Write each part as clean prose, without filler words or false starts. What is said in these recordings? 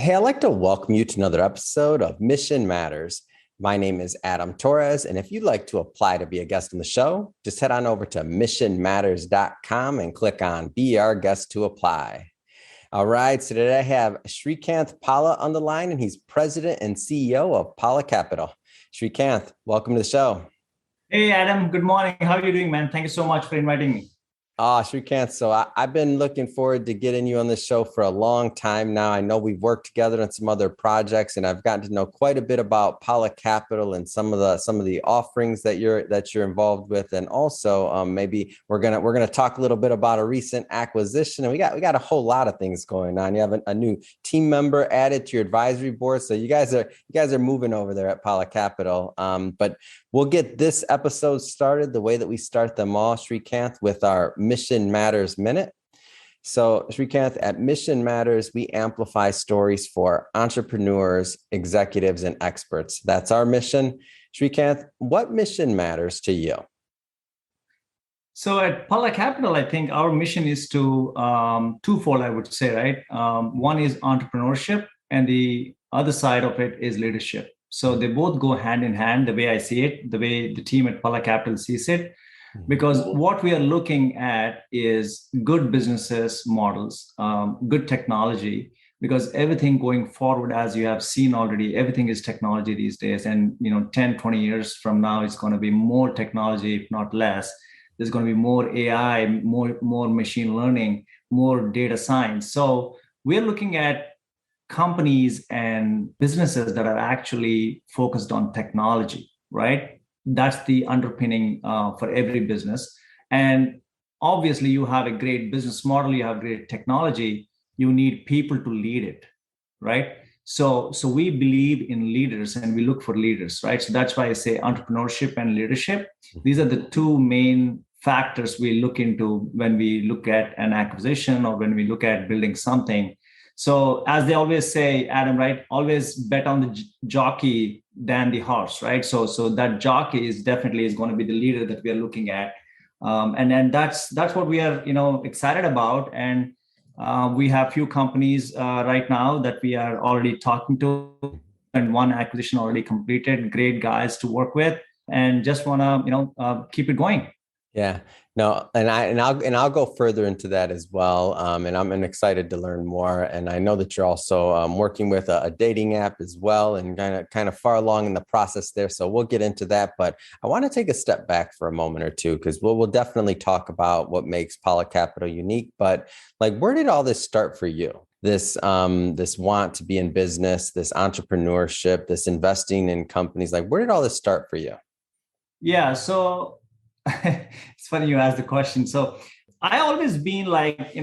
Hey, I'd like to welcome you to another episode of Mission Matters. My name is Adam Torres, and if you'd like to apply to be a guest on the show, just head on over to missionmatters.com and click on Be Our Guest to apply. All right, so today I have Srikanth Palla on the line, and he's president and CEO of Palla Capital. Srikanth, welcome to the show. Hey, Adam. Good morning. How are you doing, man? Thank you so much for inviting me. Srikanth, so I've been looking forward to getting you on this show for a long time now. I know we've worked together on some other projects, and I've gotten to know quite a bit about Palla Capital and some of the offerings that you're involved with, and also maybe we're gonna talk a little bit about a recent acquisition. And we got a whole lot of things going on. You have a new team member added to your advisory board, so you guys are moving over there at Palla Capital. But we'll get this episode started the way that we start them all, Srikanth, with our Mission Matters Minute. So, Srikanth, at Mission Matters, we amplify stories for entrepreneurs, executives, and experts. That's our mission. Srikanth, what mission matters to you? So at Palla Capital, I think our mission is to twofold, I would say, right? One is entrepreneurship, and the other side of it is leadership. So they both go hand in hand, the way I see it, the way the team at Palla Capital sees it, because what we are looking at is good businesses models, good technology, because everything going forward, as you have seen already, everything is technology these days. And 10, 20 years from now, it's going to be more technology, if not less. There's going to be more AI, more machine learning, more data science. So we're looking at companies and businesses that are actually focused on technology, right? That's the underpinning for every business. And obviously, you have a great business model, you have great technology, you need people to lead it, right? So we believe in leaders and we look for leaders, right? So that's why I say entrepreneurship and leadership. These are the two main factors we look into when we look at an acquisition or when we look at building something. So as they always say, Adam, right, always bet on the jockey than the horse, right? So that jockey is definitely going to be the leader that we are looking at. And then that's what we are, excited about. And we have few companies right now that we are already talking to, and one acquisition already completed, great guys to work with, and just want to, keep it going. Yeah, no, and I'll go further into that as well. And I'm excited to learn more. And I know that you're also working with a dating app as well, and kind of far along in the process there. So we'll get into that. But I want to take a step back for a moment or two, because we'll definitely talk about what makes Palla Capital unique. But like, where did all this start for you? This want to be in business, this entrepreneurship, this investing in companies. Like, where did all this start for you? Yeah, so it's funny you asked the question. So I always been like,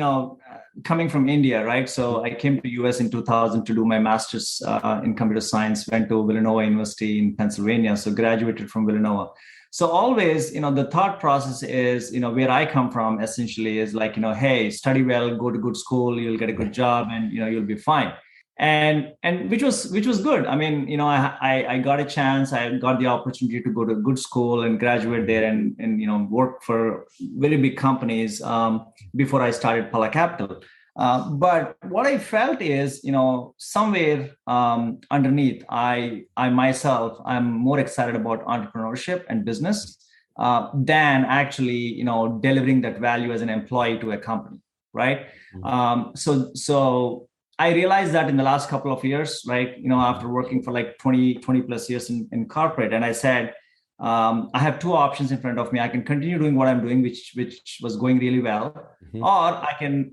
coming from India, right? So I came to US in 2000 to do my master's in computer science, went to Villanova University in Pennsylvania. So graduated from Villanova. So always, the thought process is, where I come from essentially is like, hey, study well, go to good school, you'll get a good job and, you'll be fine. And which was good. I mean, I got a chance. I got the opportunity to go to a good school and graduate there and work for very big companies before I started Palla Capital. But what I felt is, somewhere underneath, I myself, I'm more excited about entrepreneurship and business than actually, delivering that value as an employee to a company, right? So I realized that in the last couple of years, right, after working for like 20 plus years in corporate, and I said, I have two options in front of me. I can continue doing what I'm doing, which was going really well, or I can,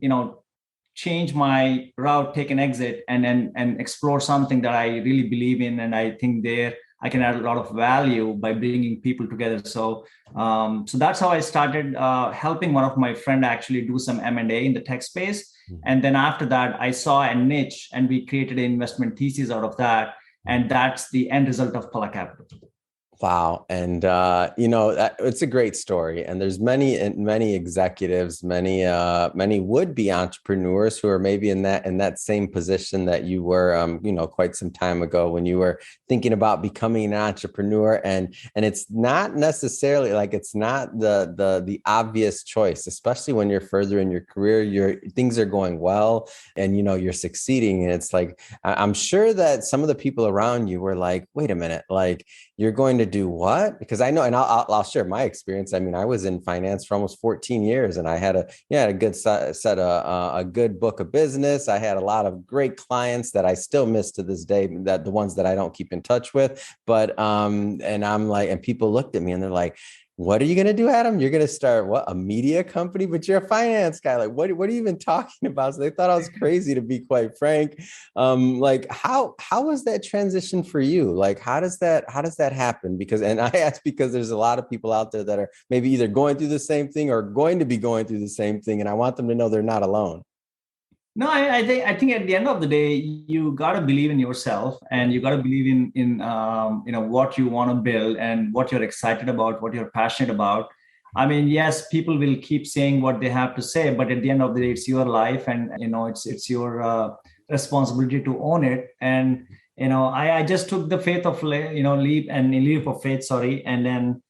change my route, take an exit, and explore something that I really believe in, and I think there I can add a lot of value by bringing people together. So that's how I started helping one of my friend actually do some M&A in the tech space. And then after that, I saw a niche and we created an investment thesis out of that. And that's the end result of Palla Capital. Wow. And, it's a great story. And there's many executives, many would-be entrepreneurs who are maybe in that same position that you were, quite some time ago when you were thinking about becoming an entrepreneur. And it's not necessarily like, it's not the obvious choice, especially when you're further in your career, things are going well and, you're succeeding. And it's like, I'm sure that some of the people around you were like, wait a minute, like, you're going to do what? Because I know, and I'll share my experience. I mean, I was in finance for almost 14 years, and I had a good a good book of business. I had a lot of great clients that I still miss to this day, that the ones that I don't keep in touch with. But and I'm like, and people looked at me and they're like, what are you going to do, Adam? You're going to start a media company, but you're a finance guy. Like, what are you even talking about? So they thought I was crazy, to be quite frank. Like how was that transition for you? Like, how does that happen? And I ask because there's a lot of people out there that are maybe either going through the same thing or going to be going through the same thing. And I want them to know they're not alone. No, I think at the end of the day, you got to believe in yourself, and you got to believe in what you want to build and what you're excited about, what you're passionate about. I mean, yes, people will keep saying what they have to say, but at the end of the day, it's your life, and it's your responsibility to own it. And I just took the faith of leap of faith, sorry, and then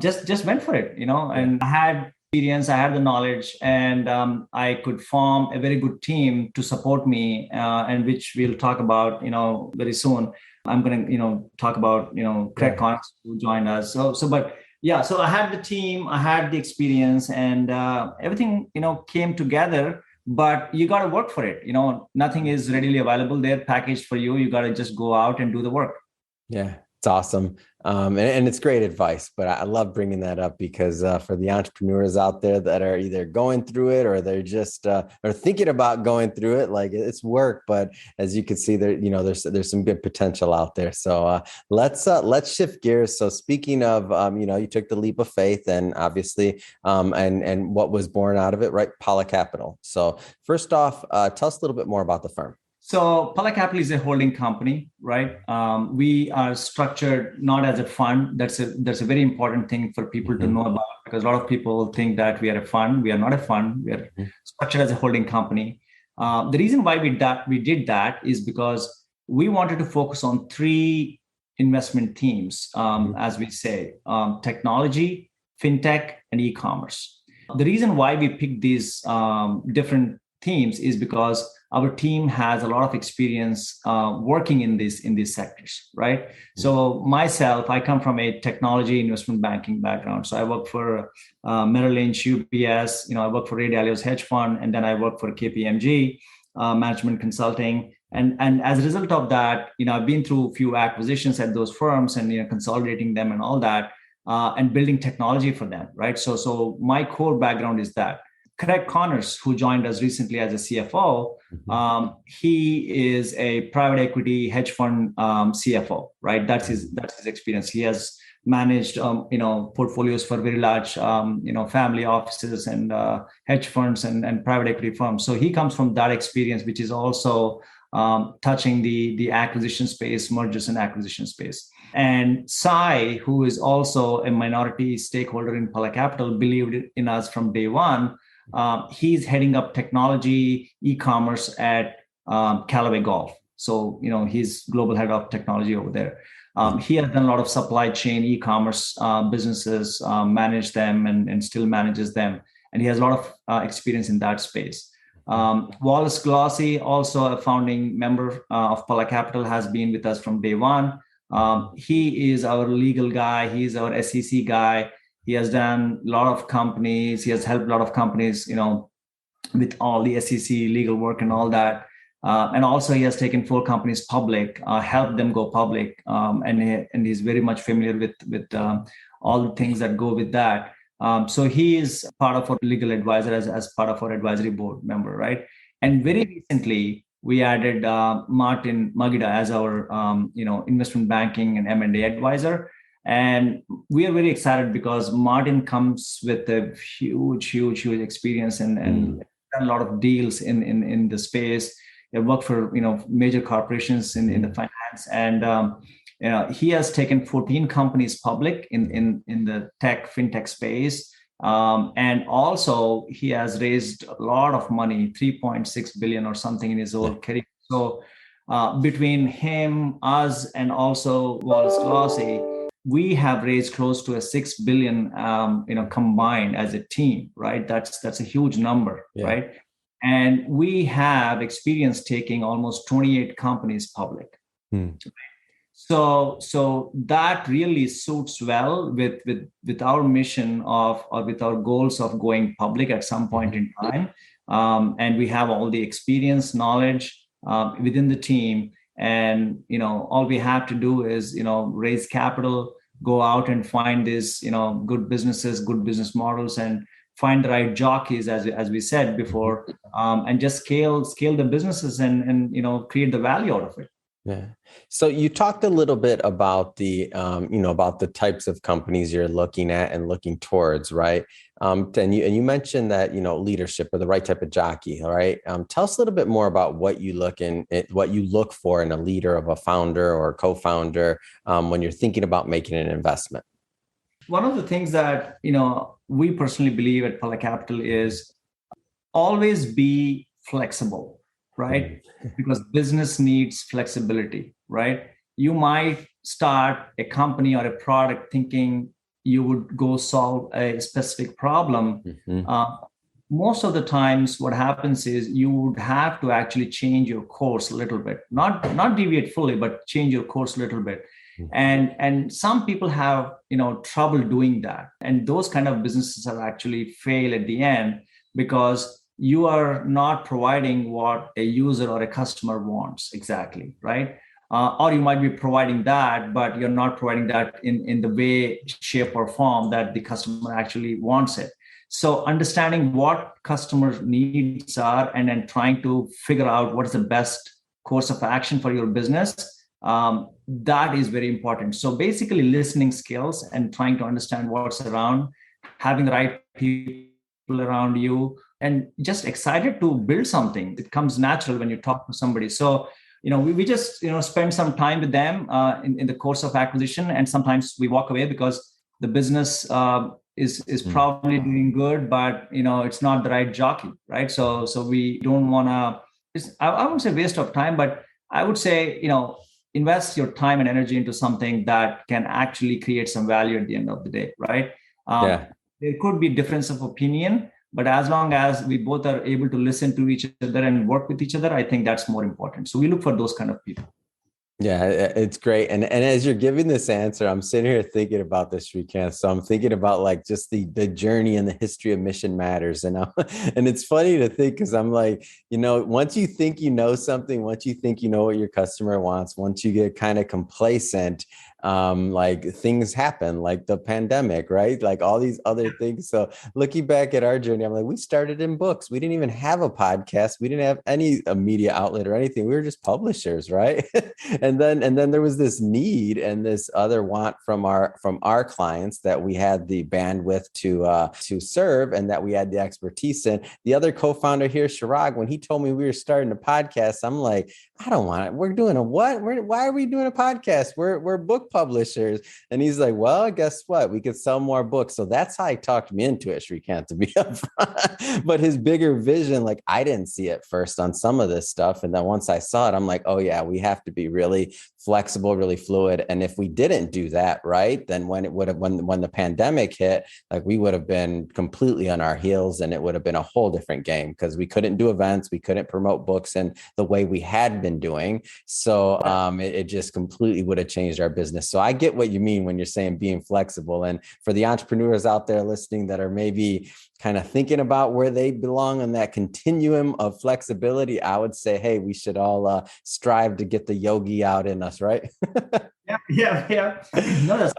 just went for it, and I had experience, I had the knowledge, and I could form a very good team to support me, and which we'll talk about, very soon. I'm going to, talk about, Craig Connors, who joined us. But yeah, so I had the team, I had the experience, and everything, came together. But you got to work for it. Nothing is readily available there, packaged for you. You got to just go out and do the work. Yeah, it's awesome. And it's great advice, but I love bringing that up because for the entrepreneurs out there that are either going through it or they're just or thinking about going through it, like it's work. But as you can see, there's some good potential out there. So let's shift gears. So speaking of, you took the leap of faith, and obviously, and what was born out of it, right? Palla Capital. So first off, tell us a little bit more about the firm. So Palla Capital is a holding company, right? We are structured not as a fund. That's a very important thing for people to know about, because a lot of people think that we are a fund. We are not a fund. We are structured as a holding company. The reason why we did that is because we wanted to focus on three investment themes, as we say, technology, fintech, and e-commerce. The reason why we picked these different themes is because our team has a lot of experience working in these sectors, right? So myself, I come from a technology investment banking background. So I work for Merrill Lynch, UBS, I work for Ray Dalio's hedge fund, and then I work for KPMG management consulting. And as a result of that, I've been through a few acquisitions at those firms and consolidating them and all that, and building technology for them, right? So my core background is that. Craig Connors, who joined us recently as a CFO, he is a private equity hedge fund CFO, right? That's his experience. He has managed, portfolios for very large, family offices and hedge funds and private equity firms. So he comes from that experience, which is also touching the acquisition space, mergers and acquisition space. And Sai, who is also a minority stakeholder in Palla Capital, believed in us from day one. He's heading up technology, e-commerce at Callaway Golf. So, he's global head of technology over there. He has done a lot of supply chain, e-commerce businesses, managed them and still manages them. And he has a lot of experience in that space. Wallace Glossy, also a founding member of Palla Capital, has been with us from day one. He is our legal guy. He's our SEC guy. He has done a lot of companies. He has helped a lot of companies, with all the SEC legal work and all that. And also he has taken 4 companies public, helped them go public. And he's very much familiar with all the things that go with that. So he is part of our legal advisor as part of our advisory board member, right? And very recently, we added Martin Magida as our, investment banking and M&A advisor. And we are very excited because Martin comes with a huge experience and done a lot of deals in the space. He worked for major corporations in the finance, and He has taken 14 companies public in the fintech space. And also he has raised a lot of money, 3.6 billion or something in his whole career. So between him, us, and also Wallace Glossy, we have raised close to a 6 billion, combined as a team, right? That's a huge number, right? And we have experience taking almost 28 companies public. So that really suits well with our mission or with our goals of going public at some point in time. And we have all the experience, knowledge within the team. And, all we have to do is, raise capital, go out and find these, good businesses, good business models, and find the right jockeys, as we said before, and just scale the businesses and create the value out of it. Yeah. So you talked a little bit about about the types of companies you're looking at and looking towards, right? And you mentioned that, leadership or the right type of jockey, all right? Tell us a little bit more about what you look for in a leader of a founder or co-founder when you're thinking about making an investment. One of the things that, we personally believe at Palla Capital is always be flexible, right? Because business needs flexibility, right? You might start a company or a product thinking you would go solve a specific problem. Most of the times what happens is you would have to actually change your course a little bit, not deviate fully, but change your course a little bit. And some people have, trouble doing that. And those kind of businesses are actually fail at the end because you are not providing what a user or a customer wants exactly, right? Or you might be providing that, but you're not providing that in the way, shape, or form that the customer actually wants it. So understanding what customer needs are and then trying to figure out what is the best course of action for your business, that is very important. So basically listening skills and trying to understand what's around, having the right people around you, and just excited to build something. It comes natural when you talk to somebody. So, we just, spend some time with them in the course of acquisition. And sometimes we walk away because the business is probably doing good, but, it's not the right jockey, right? So we don't want to, I wouldn't say waste of time, but I would say, invest your time and energy into something that can actually create some value at the end of the day, right? There could be difference of opinion, but as long as we both are able to listen to each other and work with each other, I think that's more important. So we look for those kind of people. Yeah, it's great. And as you're giving this answer, I'm sitting here thinking about this, Srikanth. So I'm thinking about like just the journey and the history of Mission Matters. And it's funny to think because I'm like, once you think you know something, once you think you know what your customer wants, once you get kind of complacent, like things happen, like the pandemic, right? Like all these other things. So looking back at our journey, I'm like, we started in books. We didn't even have a podcast. We didn't have any media outlet or anything. We were just publishers, right? And then there was this need and this other want from our clients that we had the bandwidth to serve and that we had the expertise in. The other co-founder here, Chirag, when he told me we were starting a podcast, I'm like, I don't want it. We're doing a what? Why are we doing a podcast? We're book publishers. And he's like, well, guess what? We could sell more books. So that's how he talked me into it, Srikanth, to be upfront. But his bigger vision, like I didn't see it first on some of this stuff. And then once I saw it, I'm like, oh yeah, we have to be really flexible, really fluid. And if we didn't do that, right, then when the pandemic hit, like we would have been completely on our heels and it would have been a whole different game because we couldn't do events. We couldn't promote books in the way we had been doing. So it just completely would have changed our business. So I get what you mean when you're saying being flexible. And for the entrepreneurs out there listening that are maybe kind of thinking about where they belong on that continuum of flexibility, I would say, hey, we should all strive to get the yogi out in us, right? Yeah. No, that's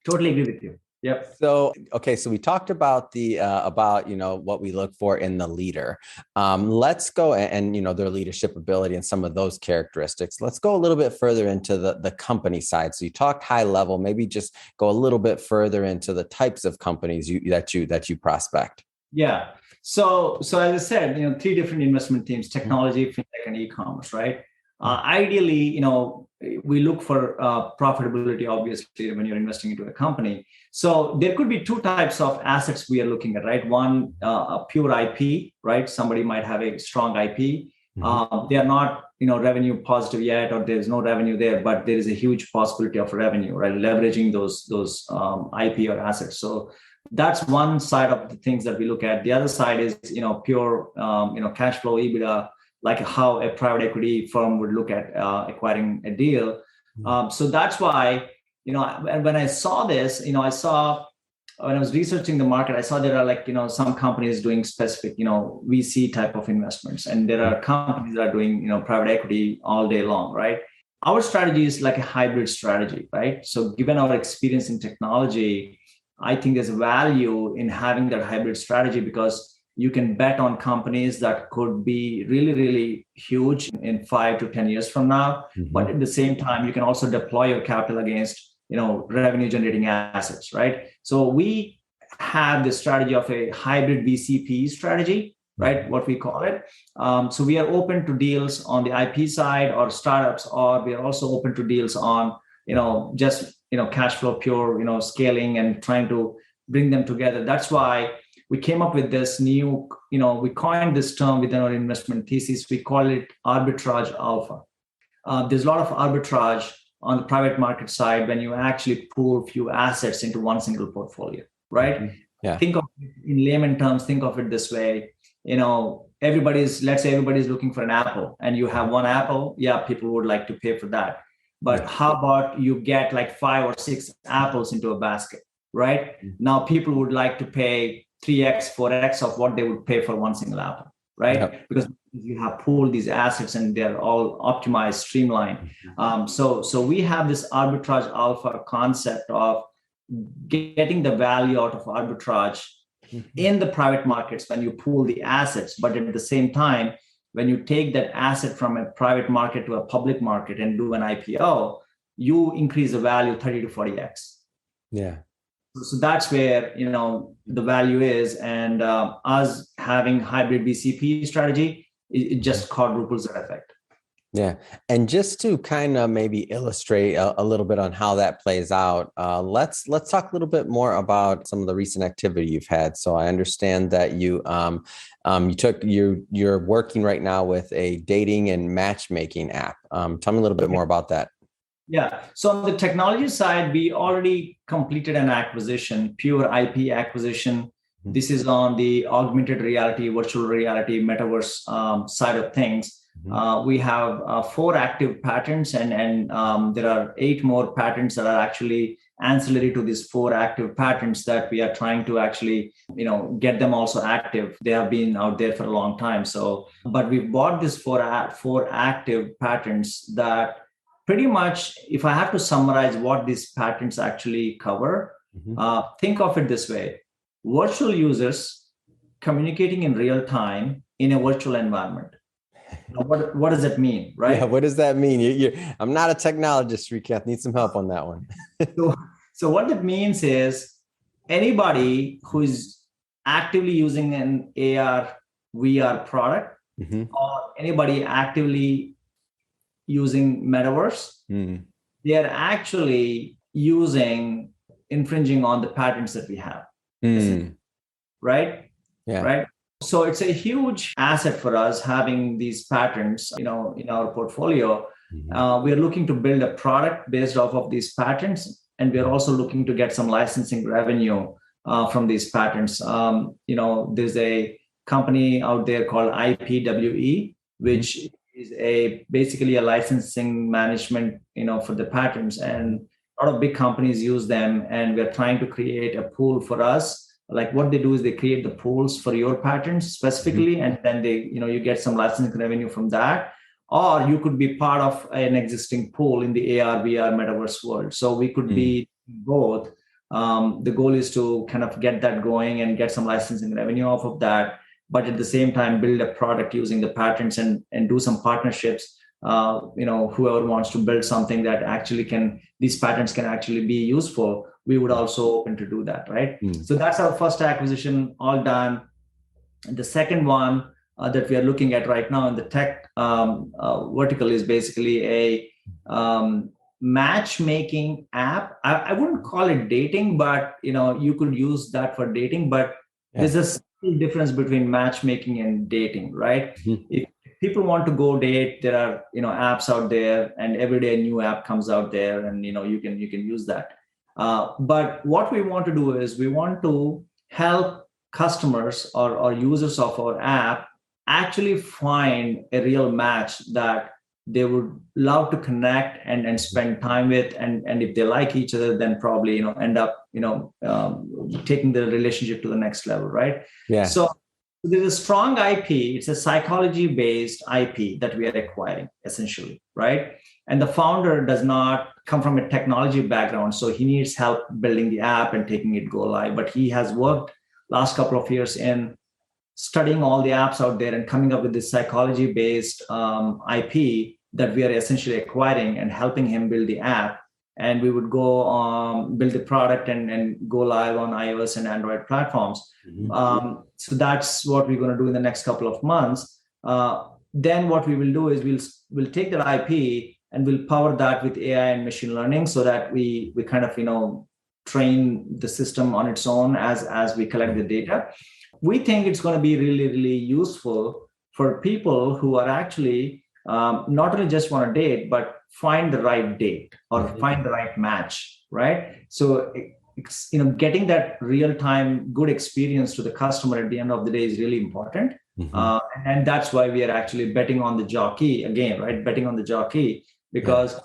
totally agree with you. Yep. So, okay. So we talked about what we look for in the leader. Let's go and their leadership ability and some of those characteristics. Let's go a little bit further into the company side. So you talked high level, maybe just go a little bit further into the types of companies that you prospect. Yeah. So as I said, 3 different investment teams: technology, fintech, and e-commerce, right? Ideally, we look for profitability, obviously, when you're investing into a company. So there could be two types of assets we are looking at, right? One, a pure IP, right? Somebody might have a strong IP. They are not, revenue positive yet, or there's no revenue there, but there is a huge possibility of revenue, right? Leveraging those IP or assets. So that's one side of the things that we look at. The other side is, pure, cash flow, EBITDA, like how a private equity firm would look at acquiring a deal. So that's why, when I saw this, when I was researching the market, I saw there are some companies doing specific, VC type of investments, and there are companies that are doing, private equity all day long, right? Our strategy is like a hybrid strategy, right? So given our experience in technology, I think there's value in having that hybrid strategy, because you can bet on companies that could be really, really huge in 5 to 10 years from now. But at the same time, you can also deploy your capital against, revenue generating assets, right? So we have the strategy of a hybrid VCP strategy, right? What we call it. So we are open to deals on the IP side or startups, or we are also open to deals on, just, cash flow pure, scaling and trying to bring them together. That's why we came up with this new, we coined this term within our investment thesis. We call it arbitrage alpha. There's a lot of arbitrage on the private market side when you actually pool few assets into one single portfolio, right? Yeah. Think of it in layman terms, think of it this way. Let's say everybody's looking for an apple, and you have one apple. Yeah, people would like to pay for that. But how about you get like 5 or 6 apples into a basket, right? Now people would like to pay 3x, 4x of what they would pay for one single apple, right? Yep. Because you have pooled these assets and they're all optimized, streamlined. So we have this arbitrage alpha concept of getting the value out of arbitrage in the private markets when you pool the assets. But at the same time, when you take that asset from a private market to a public market and do an IPO, you increase the value 30 to 40x. Yeah. So that's where, the value is. And us having hybrid VCP strategy, it just quadruples that effect. Yeah. And just to kind of maybe illustrate a little bit on how that plays out, let's talk a little bit more about some of the recent activity you've had. So I understand that you're working right now with a dating and matchmaking app. Tell me a little bit more about that. Yeah. So on the technology side, we already completed an acquisition, pure IP acquisition. This is on the augmented reality, virtual reality, metaverse side of things. We have 4 active patents, and there are 8 more patents that are actually ancillary to these 4 active patents that we are trying to actually, get them also active. They have been out there for a long time. But we bought these 4 active patents that pretty much, if I have to summarize what these patents actually cover, think of it this way: virtual users communicating in real time in a virtual environment. Now, what does that mean, right? Yeah, what does that mean? I'm not a technologist, Srikanth. Need some help on that one. So what that means is anybody who is actively using an AR, VR product, or anybody actively using metaverse, they are actually infringing on the patents that we have, right? Yeah. Right. So it's a huge asset for us having these patents, in our portfolio. We are looking to build a product based off of these patents, and we are also looking to get some licensing revenue from these patents. There's a company out there called IPWE, which is basically a licensing management, for the patents, and a lot of big companies use them. And we're trying to create a pool for us. Like what they do is they create the pools for your patents specifically, and then you get some licensing revenue from that. Or you could be part of an existing pool in the AR, VR, metaverse world. So we could be both. The goal is to kind of get that going and get some licensing revenue off of that, but at the same time build a product using the patents and do some partnerships. Whoever wants to build something that actually these patents can actually be useful, we would also open to do that, right? So that's our first acquisition, all done. And the second one, that we are looking at right now in the tech vertical is basically a matchmaking app. I wouldn't call it dating, but you could use that for dating. But there's a subtle difference between matchmaking and dating, right? Mm-hmm. If people want to go date, there are apps out there, and every day a new app comes out there, and you can use that. But what we want to do is we want to help customers or users of our app actually find a real match that they would love to connect and spend time with, and if they like each other, then probably end up taking the relationship to the next level, right? Yeah. So there's a strong IP. It's a psychology-based IP that we are acquiring, essentially, right? And the founder does not come from a technology background, so he needs help building the app and taking it go live. But he has worked last couple of years in studying all the apps out there and coming up with this psychology-based IP that we are essentially acquiring and helping him build the app. And we would go build the product and go live on iOS and Android platforms. Mm-hmm. So that's what we're going to do in the next couple of months. Then what we will do is we'll take that IP and we'll power that with AI and machine learning so that we kind of train the system on its own as we collect the data. We think it's going to be really, really useful for people who are actually not only just want to date, but find the right date or find the right match, right? So, getting that real-time good experience to the customer at the end of the day is really important. Mm-hmm. And that's why we are actually betting on the jockey again, right? Betting on the jockey because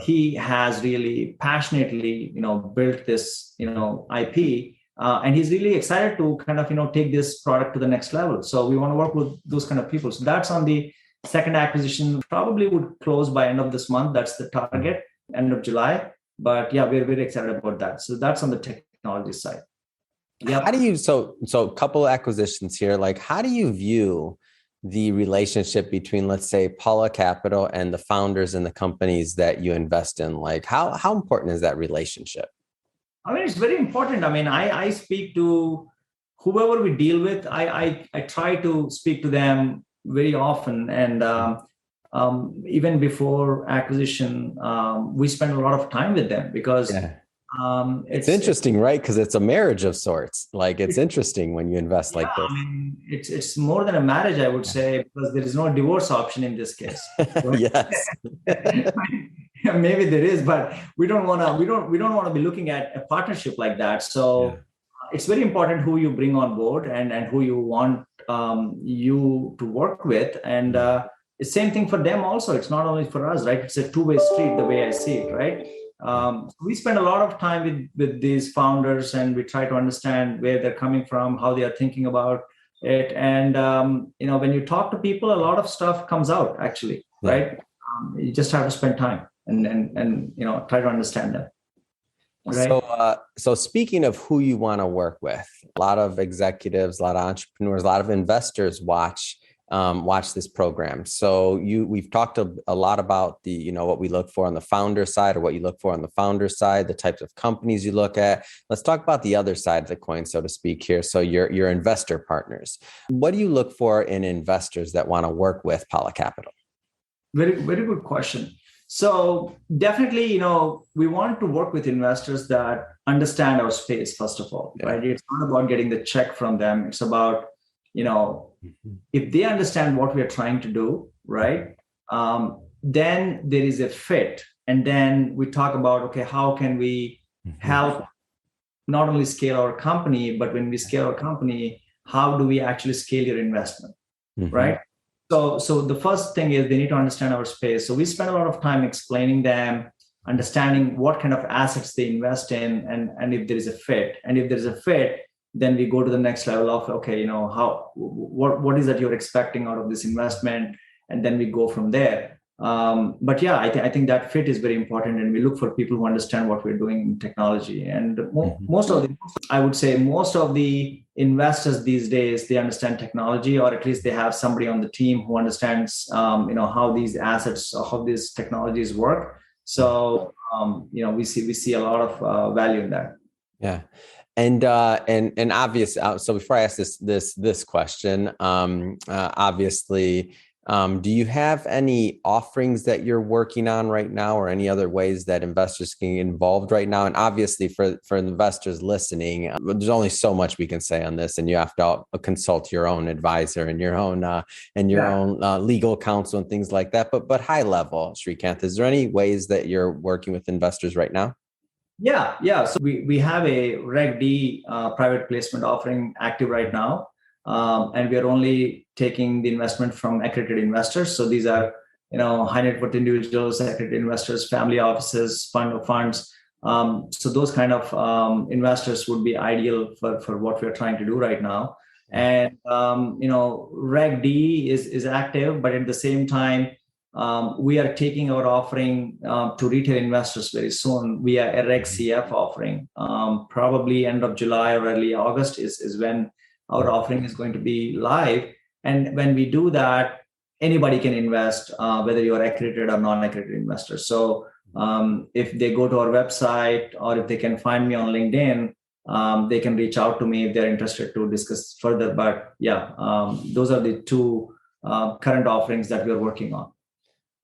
he has really passionately, built this, IP. And he's really excited to kind of, take this product to the next level. So we want to work with those kind of people. So that's on the second acquisition, probably would close by end of this month. That's the target, end of July. But yeah, we're very excited about that. So that's on the technology side. Yeah. How do you, so a couple of acquisitions here, like how do you view the relationship between, let's say, Palla Capital and the founders and the companies that you invest in? Like how important is that relationship? I mean, it's very important. I mean, I speak to whoever we deal with. I try to speak to them very often. And even before acquisition, we spend a lot of time with them because it's interesting, right? Because it's a marriage of sorts. Like it's interesting when you invest like this. I mean, it's more than a marriage, I would say, because there is no divorce option in this case. Right? Yes. Maybe there is, but we don't want to be looking at a partnership like that. So it's very important who you bring on board and who you want you to work with. And the same thing for them also. It's not only for us, right? It's a two-way street, the way I see it, right? We spend a lot of time with these founders, and we try to understand where they're coming from, how they are thinking about it. And, when you talk to people, a lot of stuff comes out actually, right? You just have to spend time and try to understand them. Right? So speaking of who you want to work with, a lot of executives, a lot of entrepreneurs, a lot of investors watch this program. So we've talked a lot about the, what we look for on the founder side or what you look for on the founder side, the types of companies you look at. Let's talk about the other side of the coin, so to speak here. So your investor partners. What do you look for in investors that want to work with Palla Capital? Very, very good question. So definitely, we want to work with investors that understand our space, first of all, right? It's not about getting the check from them. It's about, if they understand what we are trying to do, right? Then there is a fit. And then we talk about, okay, how can we help not only scale our company, but when we scale our company, how do we actually scale your investment, right? So the first thing is they need to understand our space. So we spend a lot of time explaining them, understanding what kind of assets they invest in, and if there is a fit. And if there's a fit, then we go to the next level of, okay, what is that you're expecting out of this investment? And then we go from there. But yeah, I think that fit is very important, and we look for people who understand what we're doing in technology. And most of the investors these days, they understand technology, or at least they have somebody on the team who understands, how these assets, how these technologies work. So, we see a lot of value in that. Yeah. And obvious. So before I ask this question, obviously, do you have any offerings that you're working on right now, or any other ways that investors can get involved right now? And obviously, for investors listening, there's only so much we can say on this, and you have to consult your own advisor and your own legal counsel and things like that. But high level, Srikanth, is there any ways that you're working with investors right now? Yeah. So we have a Reg D private placement offering active right now. And we are only taking the investment from accredited investors. So these are, high net worth individuals, accredited investors, family offices, fund of funds. So those kind of investors would be ideal for what we're trying to do right now. And, Reg D is active, but at the same time, we are taking our offering to retail investors very soon via a Reg CF offering. Probably end of July or early August is when our offering is going to be live. And when we do that, anybody can invest, whether you're accredited or non-accredited investor. So if they go to our website, or if they can find me on LinkedIn, they can reach out to me if they're interested to discuss further. But those are the two current offerings that we're working on.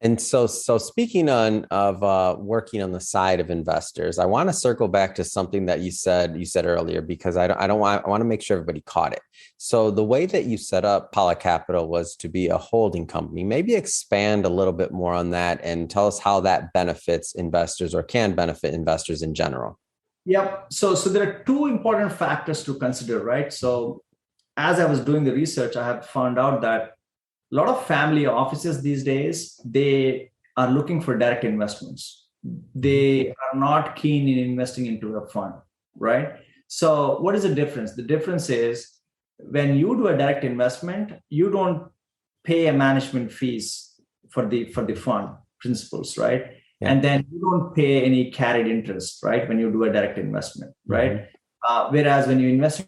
And so speaking of working on the side of investors, I want to circle back to something that you said earlier, because I want to make sure everybody caught it. So the way that you set up Palla Capital was to be a holding company. Maybe expand a little bit more on that and tell us how that benefits investors, or can benefit investors in general. Yep. So there are two important factors to consider, right? So as I was doing the research, I have found out that a lot of family offices these days, they are looking for direct investments. They are not keen in investing into a fund, right? So what is the difference? The difference is, when you do a direct investment, you don't pay a management fees for the fund principals, right? Yeah. And then you don't pay any carried interest, right, when you do a direct investment, right? Whereas when you invest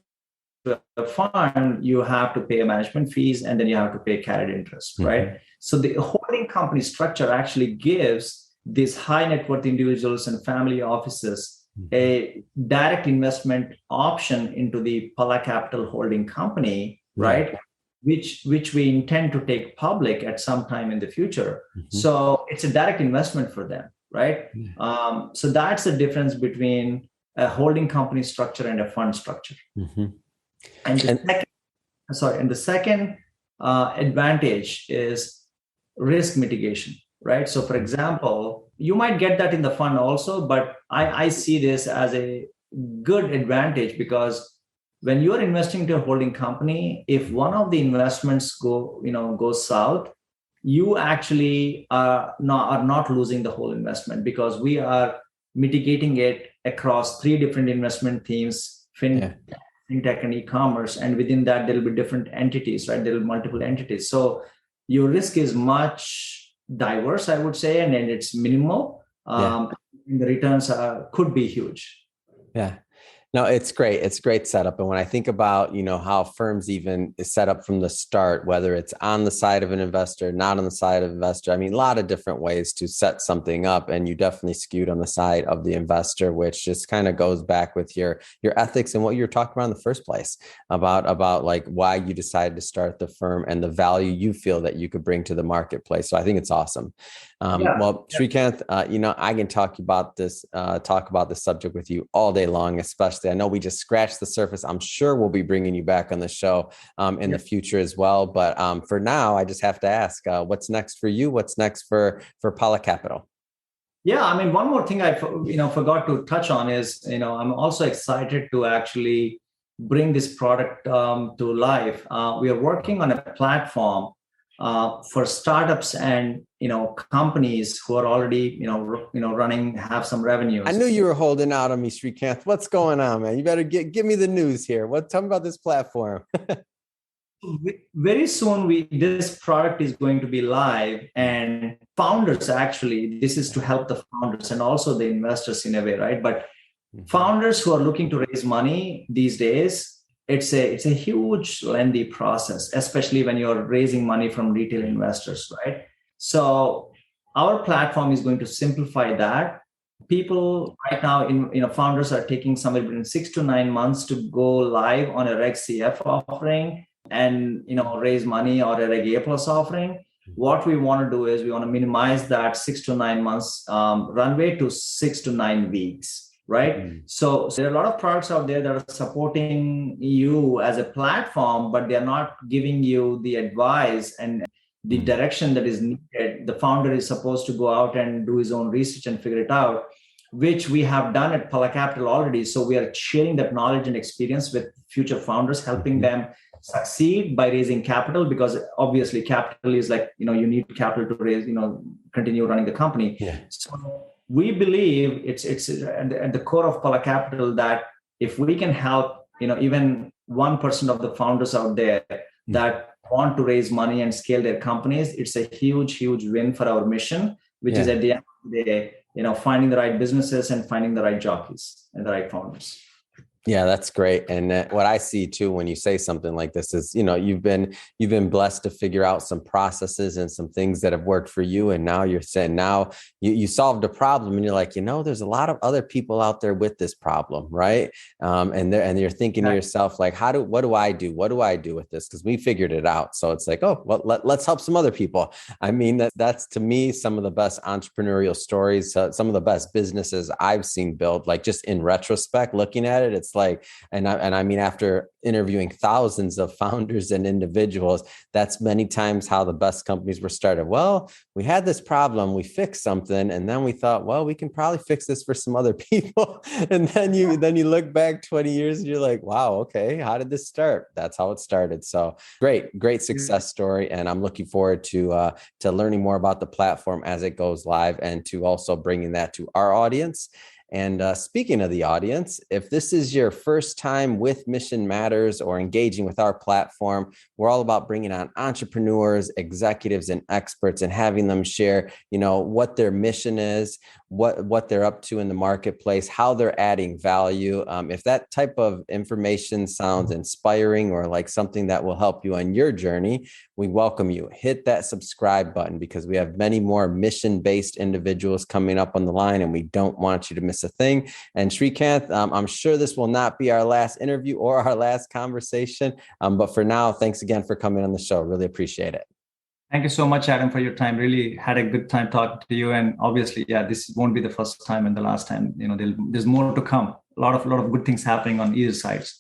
a fund, you have to pay a management fees, and then you have to pay carried interest, right? So the holding company structure actually gives these high net worth individuals and family offices a direct investment option into the Palla Capital holding company, right? Which we intend to take public at some time in the future. So it's a direct investment for them, right? So that's the difference between a holding company structure and a fund structure. And the second advantage is risk mitigation, right? So for example, you might get that in the fund also, but I see this as a good advantage, because when you're investing into a holding company, if one of the investments goes south, you actually are not losing the whole investment, because we are mitigating it across 3 different investment themes: fintech and e-commerce, and within that there will be different entities, right? There will be multiple entities, so your risk is much diverse, I would say, and it's minimal. The returns could be huge. No, it's great. It's a great setup. And when I think about, how firms even is set up from the start, whether it's on the side of an investor, not on the side of an investor, I mean, a lot of different ways to set something up. And you definitely skewed on the side of the investor, which just kind of goes back with your ethics and what you were talking about in the first place about like why you decided to start the firm and the value you feel that you could bring to the marketplace. So I think it's awesome. Well, Srikanth, I can talk about this subject with you all day long, especially I know we just scratched the surface. I'm sure we'll be bringing you back on the show in the future as well. But for now, I just have to ask, what's next for you? What's next for Palla Capital? Yeah, I mean, one more thing I forgot to touch on is, I'm also excited to actually bring this product to life. We are working on a platform for startups and companies who are already running, have some revenues. I knew you were holding out on me, Srikanth. What's going on, man? You better give me the news here. Tell me about this platform. Very soon, this product is going to be live, and founders, actually, this is to help the founders and also the investors in a way, right? But founders who are looking to raise money these days, it's a huge, lengthy process, especially when you're raising money from retail investors, right? So our platform is going to simplify that. people right now, founders are taking somewhere between 6 to 9 months to go live on a Reg CF offering and raise money or a Reg A plus offering. What we want to do is we want to minimize that 6 to 9 months runway to 6 to 9 weeks. Right. So there are a lot of products out there that are supporting you as a platform, but they're not giving you the advice and the direction that is needed. The founder is supposed to go out and do his own research and figure it out, which we have done at Palla Capital already. So we are sharing that knowledge and experience with future founders, helping them succeed by raising capital, because obviously capital is like, you need capital to raise, continue running the company. Yeah. So we believe it's at the core of Palla Capital that if we can help, even 1% of the founders out there that want to raise money and scale their companies, it's a huge, huge win for our mission, which is at the end of the day, finding the right businesses and finding the right jockeys and the right founders. Yeah, that's great. And what I see too, when you say something like this is, you've been blessed to figure out some processes and some things that have worked for you. And now you're saying you solved a problem and you're like, there's a lot of other people out there with this problem. Right. And you're thinking to yourself, like, what do I do? What do I do with this? Because we figured it out. So it's like, oh, well, let's help some other people. I mean, that's to me, some of the best entrepreneurial stories, some of the best businesses I've seen built, like just in retrospect, looking at it, it's like, and I mean, after interviewing thousands of founders and individuals, that's many times how the best companies were started. Well, we had this problem, we fixed something, and then we thought, well, we can probably fix this for some other people. And then you look back 20 years and you're like, wow, okay, how did this start? That's how it started. So great success story. And I'm looking forward to learning more about the platform as it goes live, and to also bringing that to our audience. And speaking of the audience, if this is your first time with Mission Matters or engaging with our platform, we're all about bringing on entrepreneurs, executives, and experts and having them share, what their mission is, what they're up to in the marketplace, how they're adding value. If that type of information sounds inspiring or like something that will help you on your journey, we welcome you. Hit that subscribe button, because we have many more mission-based individuals coming up on the line, and we don't want you to miss a thing. And Srikanth, I'm sure this will not be our last interview or our last conversation. But for now, thanks again for coming on the show. Really appreciate it. Thank you so much, Adam, for your time. Really had a good time talking to you. And obviously, this won't be the first time and the last time. There's more to come. A lot of good things happening on either sides.